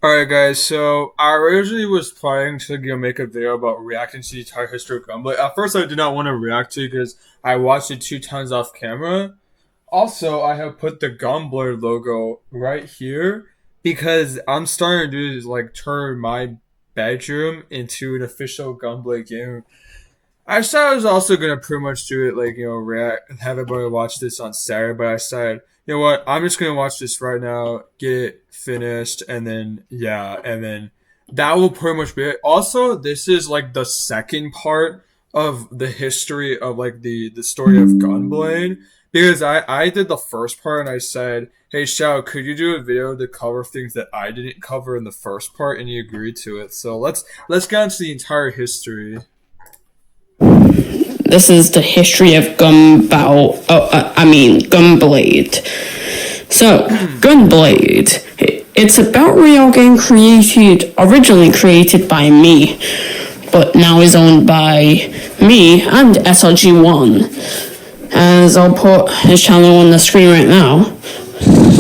Alright guys, so I originally was planning to make a video about reacting to the entire history of GunBlade. At first I did not want to react to it because I watched it 2 times off camera. Also, I have put the GunBlade logo right here because I'm starting to do is like turn my bedroom into an official GunBlade game. I said I was also gonna pretty much do it like react have everybody watch this on Saturday, but I said you know what, I'm just gonna watch this right now, get it finished, and then that will pretty much be it. Also, this is like the second part of the history of like the story of Gunblade because I did the first part and I said, hey Shao, could you do a video to cover things that I didn't cover in the first part, and he agreed to it. So let's get into the entire history. This is the history of GunBlade. So, GunBlade, it's a battle royale game originally created by me, but now is owned by me and SRG1. As I'll put his channel on the screen right now.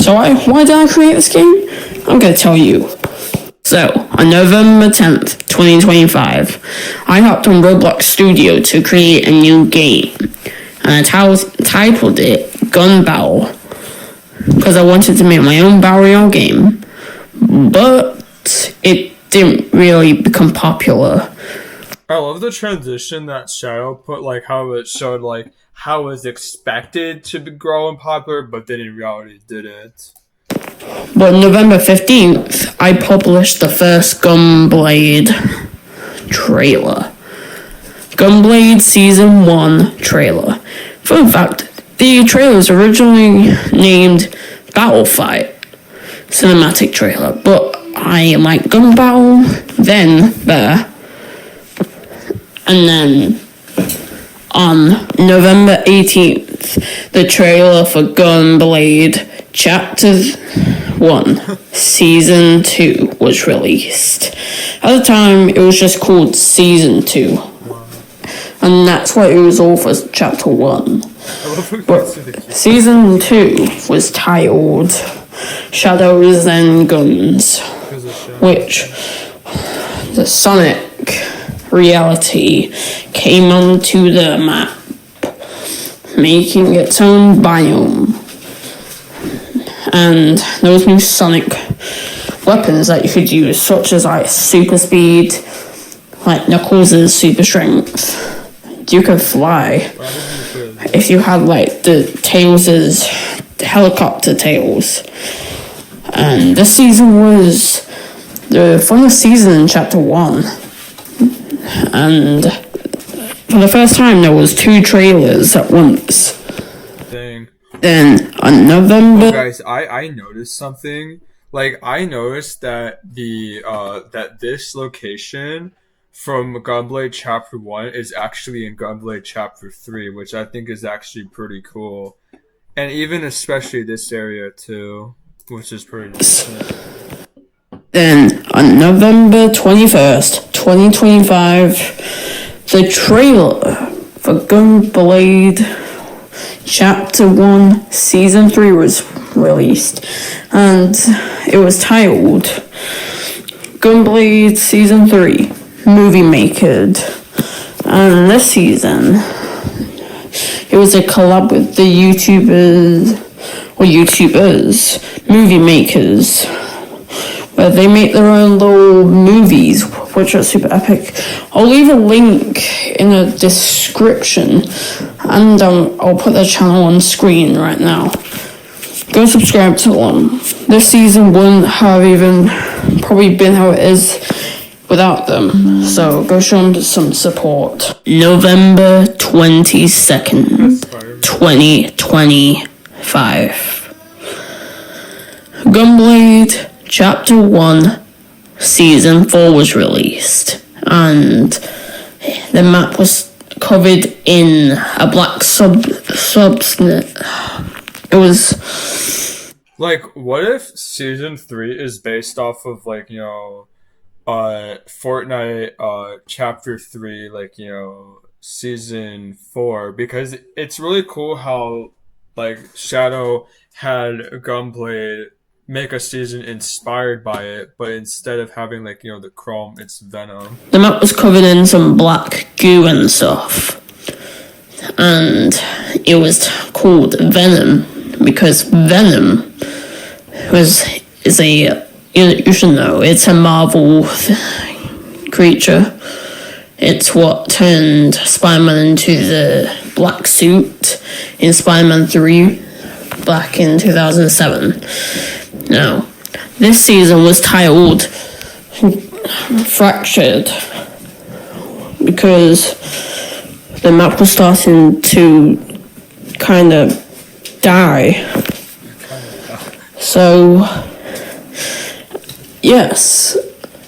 So why did I create this game? I'm gonna tell you. So, on November 10th, 2025, I hopped on Roblox Studio to create a new game. And I titled it Gun Battle. Because I wanted to make my own battle royale game. But it didn't really become popular. I love the transition that Shadow put, like how it showed like how it was expected to grow and popular, but then in reality didn't. But November 15th, I published the first GunBlade trailer. GunBlade Season 1 trailer. Fun fact, the trailer was originally named Battle Fight Cinematic Trailer, but I like Gun Battle then better. And then on November 18th, the trailer for GunBlade Chapter 1, Season 2 was released. At the time, it was just called Season 2. And that's why it was all for Chapter 1. But Season 2 was titled Shadows and Guns, which the Sonic reality came onto the map, making its own biome. And there was new Sonic weapons that you could use, such as like super speed, like Knuckles' super strength. You could fly. If you had like the Tails' helicopter tails. And this season was the funnest season in Chapter 1. And for the first time, there was 2 trailers at once. Dang. Then on November, guys, I noticed something. Like I noticed that that this location from Gunblade Chapter 1 is actually in Gunblade Chapter 3, which I think is actually pretty cool. And even especially this area too, which is pretty decent. Then on November 21st, 2025, the trailer for Gunblade Chapter 1 Season 3 was released, and it was titled Gunblade Season 3 Movie Makered. And this season, it was a collab with the YouTubers, movie makers, where they make their own little movies, which are super epic. I'll leave a link in the description, and I'll put their channel on screen right now. Go subscribe to them. This season wouldn't have even probably been how it is without them, so go show them some support. November 22nd, 2025. Gunblade Chapter 1 Season 4 was released, and the map was covered in a black substance. It was like, what if Season 3 is based off of like, Fortnite Chapter 3, like, Season 4, because it's really cool how like Shadow had Gunblade make a season inspired by it, but instead of having like the Chrome, it's Venom. The map was covered in some black goo and stuff, and it was called Venom because Venom is a you should know it's a Marvel creature. It's what turned Spider-Man into the black suit in Spider-Man 3 back in 2007. Now, this season was titled Fractured because the map was starting to kind of die. So, yes,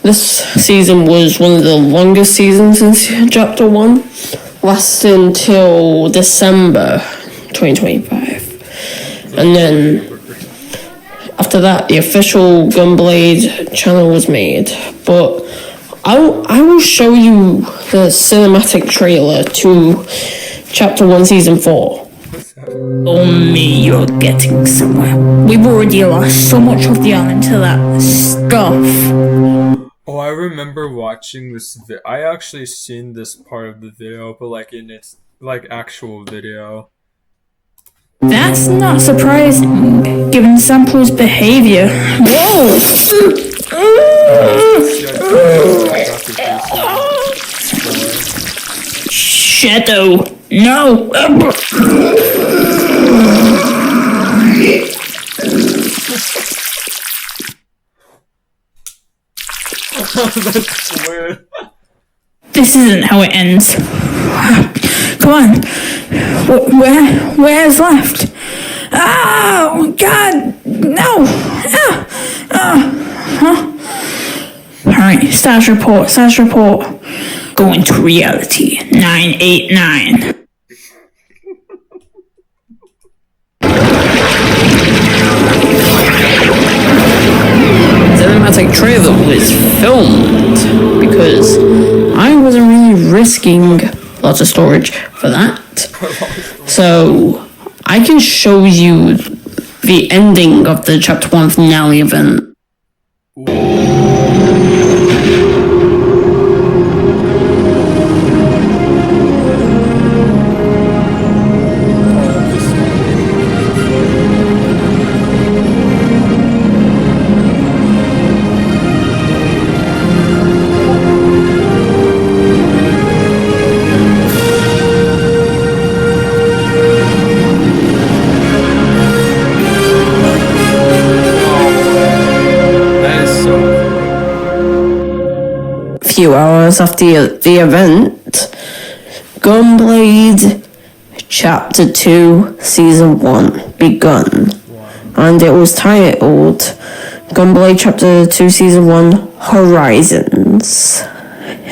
this season was one of the longest seasons since Chapter 1, lasting till December 2025. And then after that, the official GunBlade channel was made. But I will show you the cinematic trailer to Chapter 1, Season 4. Only you're getting somewhere. We've already lost so much of the island to that stuff. Oh, I remember watching this. I actually seen this part of the video, but like in its like actual video. That's not surprising, given Sample's behavior. Whoa! Shadow, no! That's weird. This isn't how it ends. Come on. Where's left? Oh, God, no. Alright, status report. Going to reality, 989. Cinematic trailer was filmed because I wasn't really risking lots of storage for that. So I can show you the ending of the Chapter 1 finale event. Few hours after the event, GunBlade Chapter 2 Season 1 begun, and it was titled GunBlade Chapter 2 Season 1 Horizons,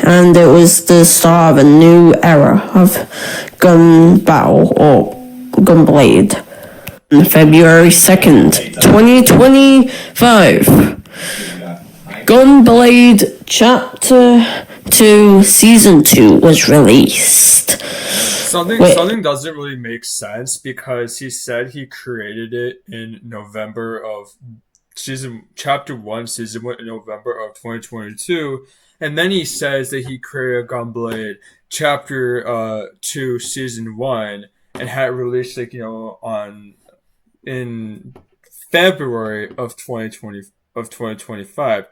and it was the start of a new era of gun battle or GunBlade. On February 2nd, 2025. GunBlade Chapter 2 Season 2 was released. Something doesn't really make sense because he said he created it in November of Chapter 1 Season 1 in November of 2022, and then he says that he created GunBlade Chapter 2 Season 1 and had it released in February of 2025.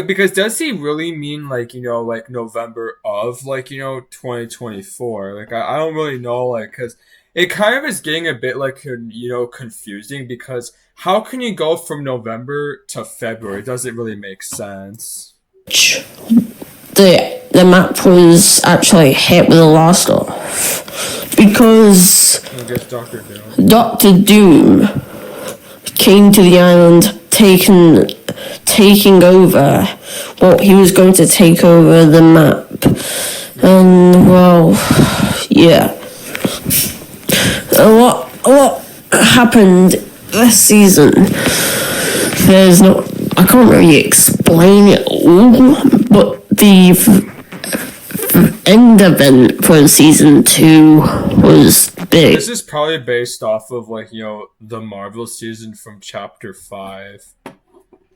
Because does he really mean like November of 2024? Like I don't really know, like, because it kind of is getting a bit confusing, because how can you go from November to February? It doesn't really make sense. The map was actually hit with a lot of stuff because I guess Dr. Doom came to the island, taking over. Well, he was going to take over the map, and well, yeah, a lot happened this season. I can't really explain it all, but the end event for Season 2 was big. This is probably based off of the Marvel season from Chapter 5.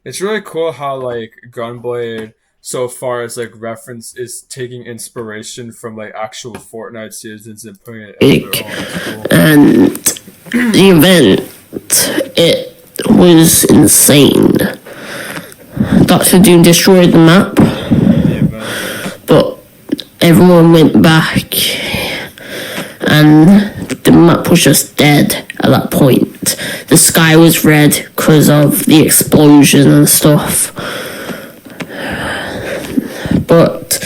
It's really cool how like Gunblade so far as like reference is taking inspiration from like actual Fortnite seasons and putting it in their own. It's cool. And the event, it was insane. Dr. Doom destroyed the map, but everyone went back, and the map was just dead at that point. The sky was red because of the explosion and stuff. But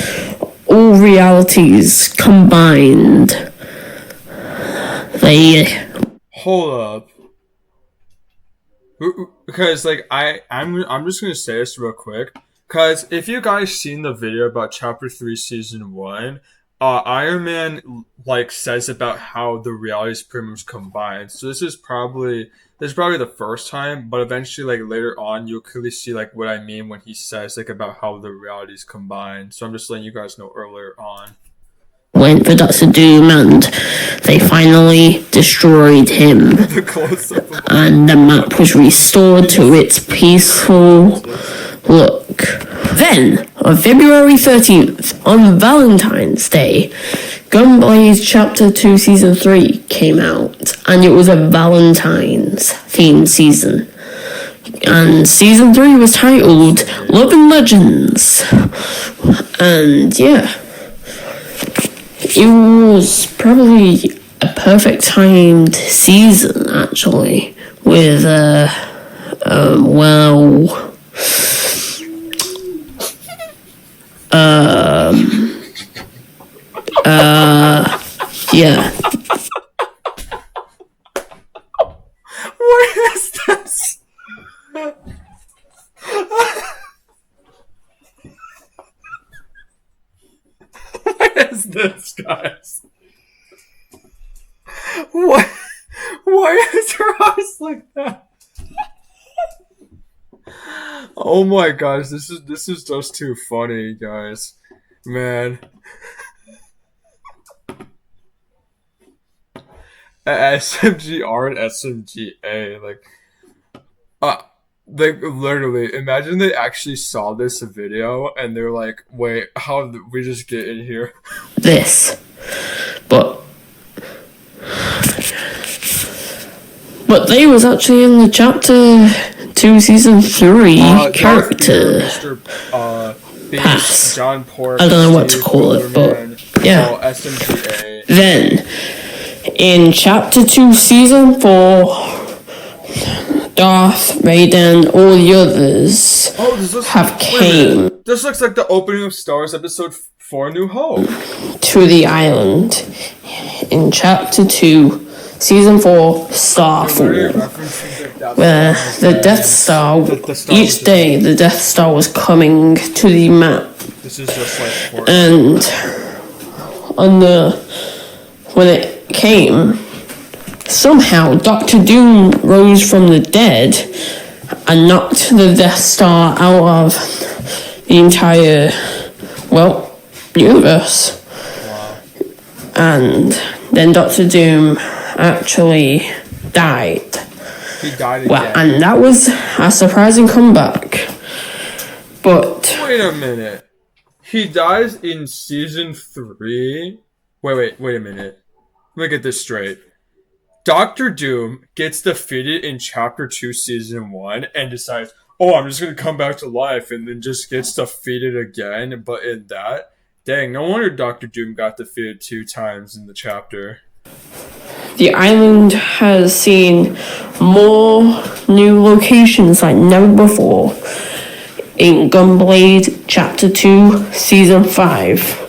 all realities combined, they... Hold up. Because like I'm just gonna say this real quick. Cause if you guys seen the video about Chapter 3 Season 1, Iron Man like says about how the realities pretty much combined. So this is probably the first time, but eventually like later on you'll clearly see like what I mean when he says like about how the realities combine. So I'm just letting you guys know earlier on. Went for Dr. Doom and they finally destroyed him. The close-up of And the map was restored to its peaceful look. Then, on February 13th, on Valentine's Day, GunBlade Chapter 2 Season 3 came out, and it was a Valentine's themed season. And Season 3 was titled Love and Legends. And yeah, it was probably a perfect timed season, actually, with, yeah. What is this? What is this, guys? What? Why is her eyes like that? Oh my gosh, this is just too funny, guys. Man. SMGR and SMGA, like literally, imagine they actually saw this video and they're like, wait, how did we just get in here? This. But they was actually in the Chapter 2 Season 3 character. Pass. John Pork, I don't know what to call it, but yeah. SMGA. Then, in Chapter 2 Season 4, Darth, Raiden, all the others have came. This looks like the opening of Star Wars Episode 4 New Hope. To the island. In Chapter 2, Season 4, Starfall. Where the Death Star, each day the Death Star was coming to the map. This is just like Fortnite. And when it came, somehow Dr. Doom rose from the dead and knocked the Death Star out of the entire, universe. Wow. And then Dr. Doom actually died. He died again. And that was a surprising comeback. But wait a minute. He dies in Season 3? Wait a minute. Let me get this straight. Dr. Doom gets defeated in Chapter 2 Season 1 and decides, oh, I'm just going to come back to life, and then just gets defeated again. But in that, dang, no wonder Dr. Doom got defeated 2 times in the chapter. The island has seen more new locations like never before in GunBlade Chapter 2 Season 5.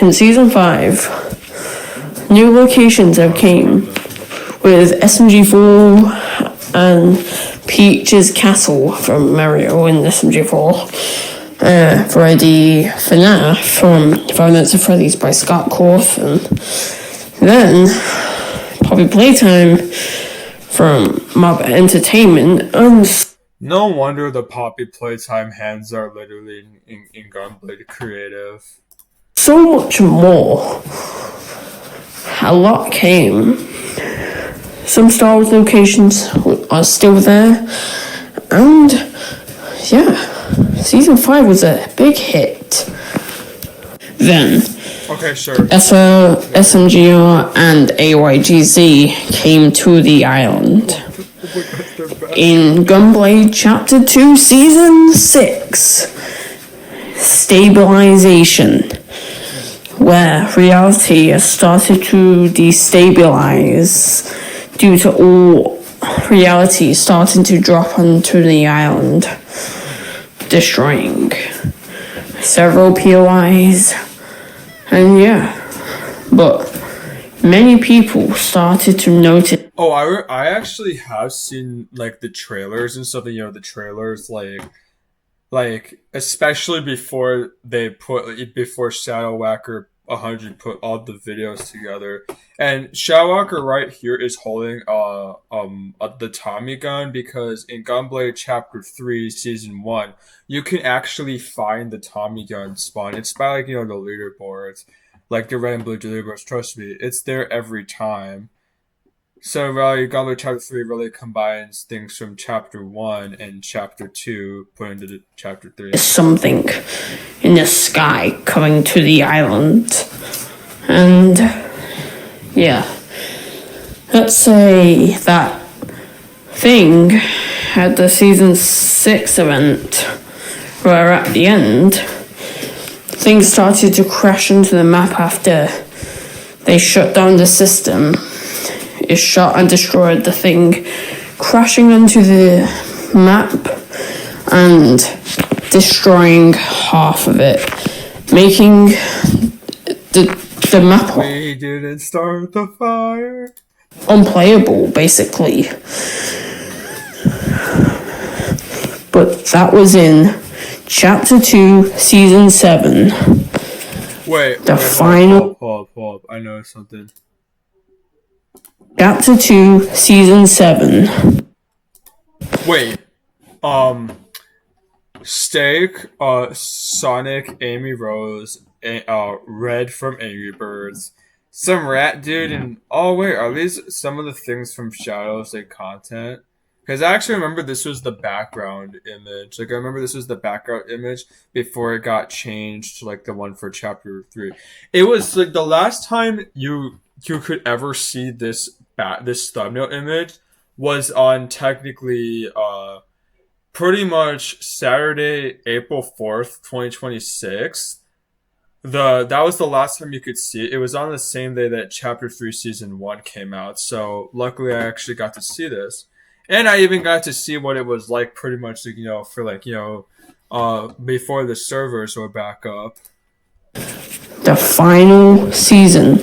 In Season 5, new locations have came with SMG4 and Peach's Castle from Mario in SMG4. Freddy FNAF from Five Nights at Freddy's by Scott Korth, and then Poppy Playtime from Mob Entertainment. No wonder the Poppy Playtime hands are literally in GunBlade creative. So much more. A lot came. Some Star Wars locations are still there, And yeah, season 5 was a big hit. Then Okay, sure. SMGR and AYGZ came to the island. In GunBlade Chapter 2, Season 6, Stabilization, where reality started to destabilize due to all reality starting to drop onto the island, destroying several POIs. And yeah, but many people started to notice. Oh, I actually have seen like the trailers and stuff. The trailers like especially before Shadow Whacker 100 put all the videos together, and Shadow Whacker right here is holding the Tommy gun, because in GunBlade Chapter 3 Season 1 you can actually find the Tommy gun spawn. It's by the leaderboards, like the red and blue leaderboards. Trust me, it's there every time. So really, GunBlade Chapter 3 really combines things from Chapter 1 and Chapter 2 put into Chapter 3. Something in the sky coming to the island. And yeah, let's say that thing at the Season 6 event, where at the end, things started to crash into the map after they shut down the system. It shot and destroyed the thing, crashing onto the map and destroying half of it, making the map We didn't start the fire. Unplayable, basically. But that was in Chapter 2, Season 7. Wait, final. Hold up. I know something. Chapter 2, Season 7. Wait, Steak, Sonic, Amy Rose, Red from Angry Birds, some rat dude, and wait, are these some of the things from Shadows like content? Because I actually remember this was the background image. Like I remember this was the background image before it got changed to like the one for Chapter 3. It was like the last time you could ever see this thumbnail image was on technically pretty much Saturday, April 4th, 2026. That was the last time you could see it. It was on the same day that Chapter 3 Season 1 came out. So luckily I actually got to see this. And I even got to see what it was like pretty much for before the servers were back up. The final season.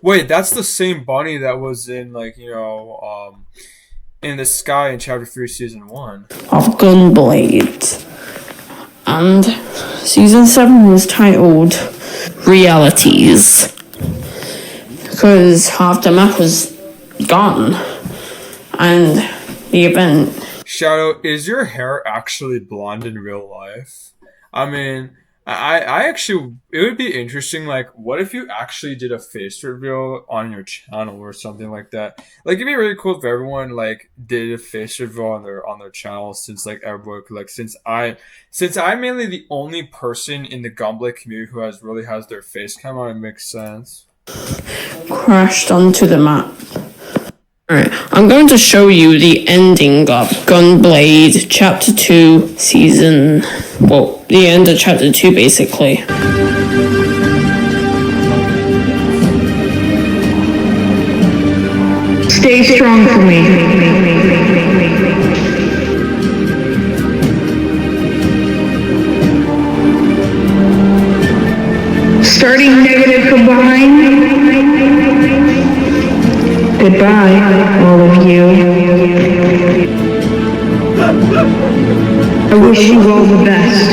Wait, that's the same bunny that was in in the sky in Chapter 3 Season 1 of GunBlade. And Season 7 was titled Realities, because half the map was gone and the event. Shadow, is your hair actually blonde in real life? I mean, I actually, it would be interesting, like, what if you actually did a face reveal on your channel or something like that? Like, it'd be really cool if everyone, like, did a face reveal on their channel, since, like, everyone could, like, since I'm mainly the only person in the GunBlade community who has their face cam on, it makes sense. Crashed onto the map. Alright, I'm going to show you the ending of GunBlade Chapter 2 Season... Well, the end of Chapter 2, basically. Stay strong for me. Starting negative combine. Goodbye, all of you. I wish you all the best.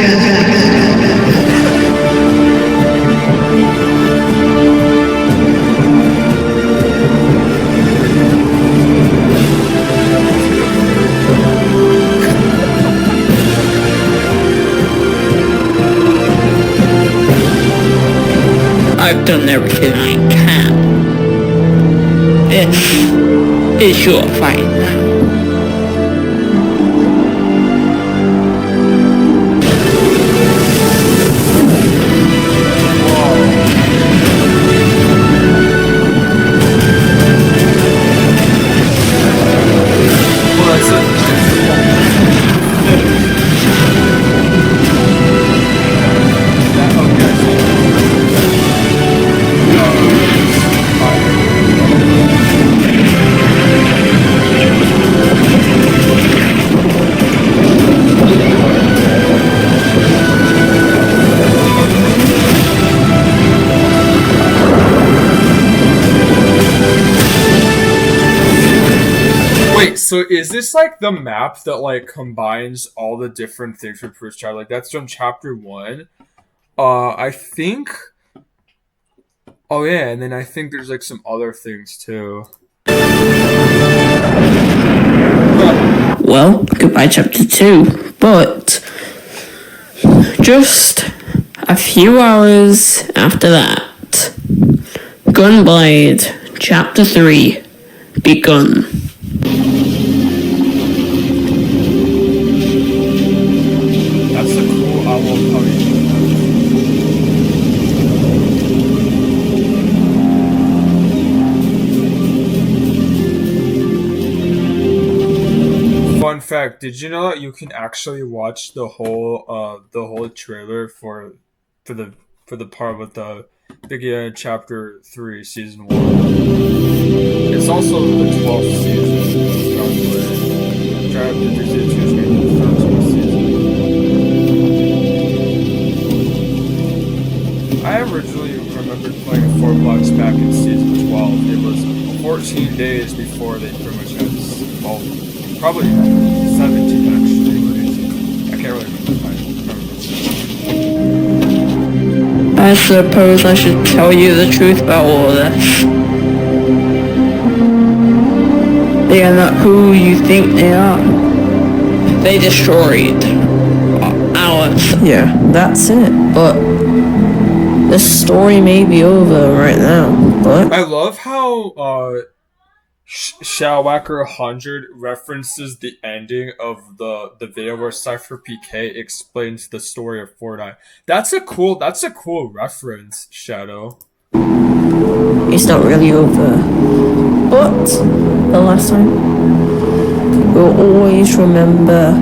I've done everything I can. This is your fight. So is this like the map that like combines all the different things for Prue's Child? Like that's from chapter 1. I think. Oh yeah, and then I think there's like some other things too. Well, goodbye chapter 2. But just a few hours after that, GunBlade chapter 3 begun. That's the cool owl puppy. Fun fact: did you know that you can actually watch the whole trailer for the for the part with the beginning of chapter 3, season 1? It's also the 12th season of GunBlade. Chapter 3, season 2 is going to be the 13th season. I originally remembered playing 4 blocks back in season 12. It was 14 days before they pretty much had, well, probably 17 actually. I can't really remember. I suppose I should tell you the truth about all of this. They are not who you think they are. They destroyed ours. Yeah, that's it. But the story may be over right now, but I love how Shellwhacker 100 references the ending of the video where Cypher PK explains the story of Fortnite. That's a cool reference, Shadow. it's not really over. But the last time, we'll always remember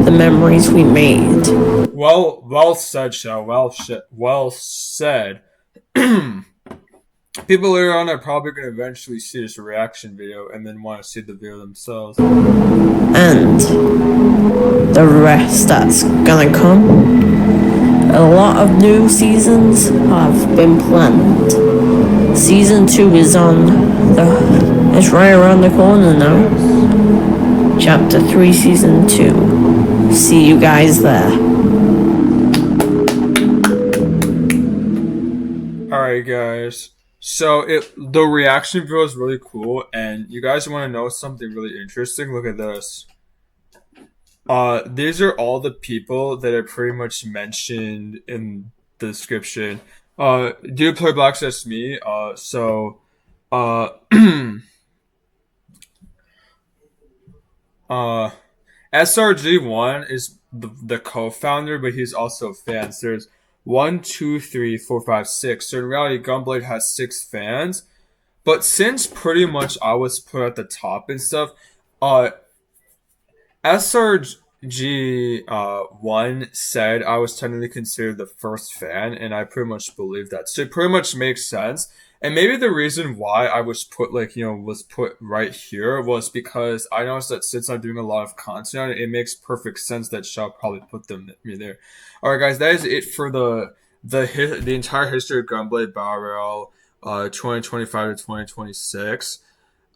the memories we made. Well said, Shadow. Well said. People later on are probably going to eventually see this reaction video and then want to see the video themselves. And the rest that's gonna come. A lot of new seasons have been planned. Season 2 is it's right around the corner now. Chapter 3, Season 2. See you guys there. Alright, guys. So the reaction video is really cool, and you guys want to know something really interesting? Look at this. These are all the people that I pretty much mentioned in the description. Do you play Black Access Me? SRG1 is the co-founder, but he's also fans. There's 1, 2, 3, 4, 5, 6. So in reality, GunBlade has 6 fans. But since pretty much I was put at the top and stuff, SRG1 said I was technically considered the first fan, and I pretty much believe that. So it pretty much makes sense. And maybe the reason why I was put right here was because I noticed that since I'm doing a lot of content on it, it makes perfect sense that Shao probably put me there. Alright guys, that is it for the entire history of GunBlade Battle Royale 2025 to 2026.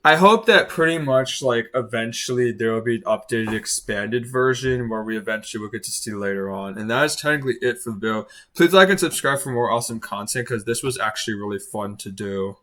I hope that pretty much eventually there will be an updated expanded version where we eventually will get to see later on. And that is technically it for the video. Please like and subscribe for more awesome content because this was actually really fun to do.